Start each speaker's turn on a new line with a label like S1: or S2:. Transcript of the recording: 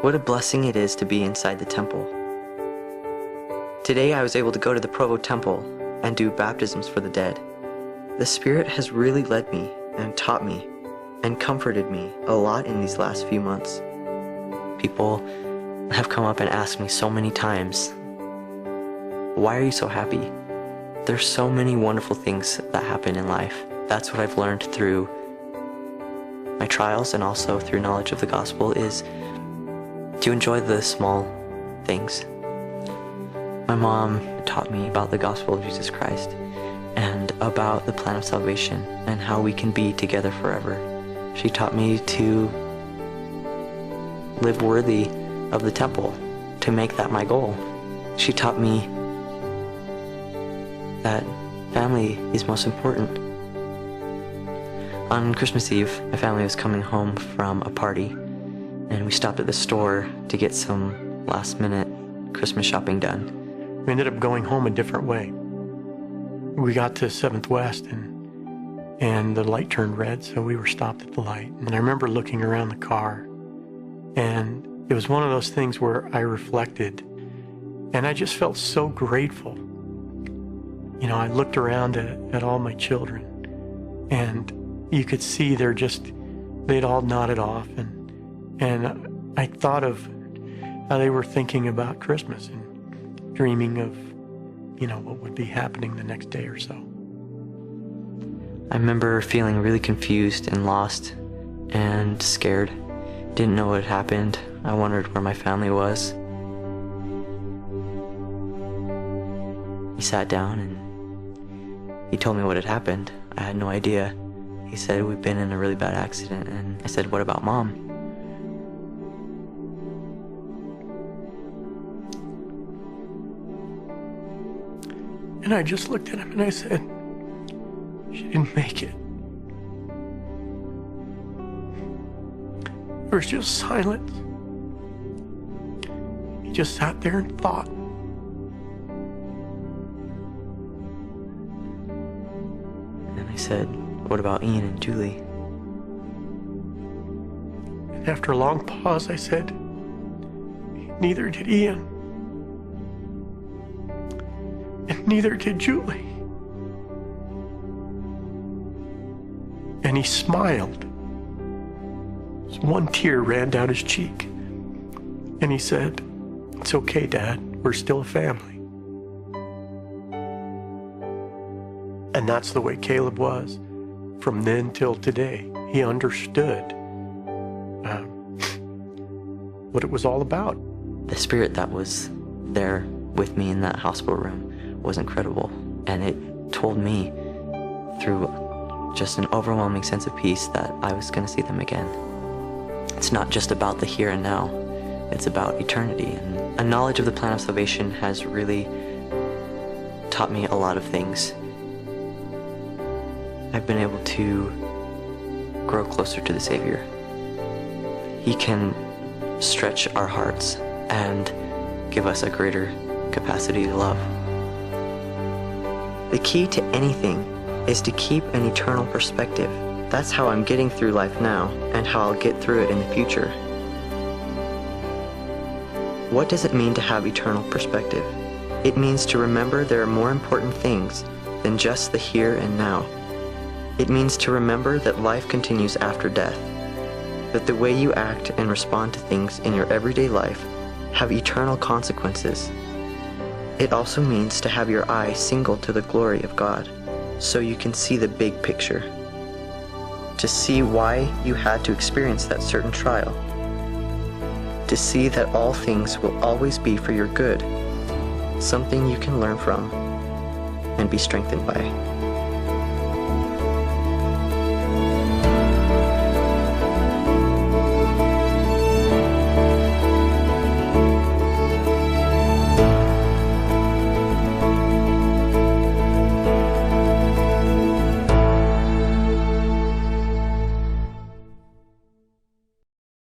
S1: What a blessing it is to be inside the temple. Today I was able to go to the Provo Temple and do baptisms for the dead. The Spirit has really led me and taught me and comforted me a lot in these last few months. People have come up and asked me so many times, why are you so happy? There's so many wonderful things that happen in life. That's what I've learned through my trials and also through knowledge of the gospel, is to enjoy the small things. My mom taught me about the gospel of Jesus Christ and about the plan of salvation and how we can be together forever. She taught me to live worthy of the temple, to make that my goal. She taught me that family is most important. On Christmas Eve, my family was coming home from a party, and we stopped at the store to get some last-minute Christmas shopping done.
S2: We ended up going home a different way. We got to 7th West, and the light turned red, so we were stopped at the light. And I remember looking around the car, and it was one of those things where I reflected, and I just felt so grateful. You know, I looked around at all my children, and you could see they'd all nodded off, and I thought of how they were thinking about Christmas and dreaming of, you know, what would be happening the next day or so.
S1: I remember feeling really confused and lost and scared. Didn't know what had happened. I wondered where my family was. He sat down and he told me what had happened. I had no idea. He said, we've been in a really bad accident. And I said, what about Mom?
S2: And I just looked at him and I said, she didn't make it. There was just silence. He just sat there and thought.
S1: And I said, what about Ian and Julie?
S2: And after a long pause, I said, neither did Ian. And neither did Julie. And he smiled. One tear ran down his cheek. And he said, it's okay, Dad. We're still a family. And that's the way Caleb was. From then till today, he understood what it was all about.
S1: The Spirit that was there with me in that hospital room was incredible. And it told me through just an overwhelming sense of peace that I was going to see them again. It's not just about the here and now. It's about eternity. And a knowledge of the plan of salvation has really taught me a lot of things. I've been able to grow closer to the Savior. He can stretch our hearts and give us a greater capacity to love. The key to anything is to keep an eternal perspective. That's how I'm getting through life now and how I'll get through it in the future. What does it mean to have eternal perspective? It means to remember there are more important things than just the here and now. It means to remember that life continues after death, that the way you act and respond to things in your everyday life have eternal consequences. It also means to have your eye single to the glory of God, so you can see the big picture, to see why you had to experience that certain trial, to see that all things will always be for your good, something you can learn from and be strengthened by.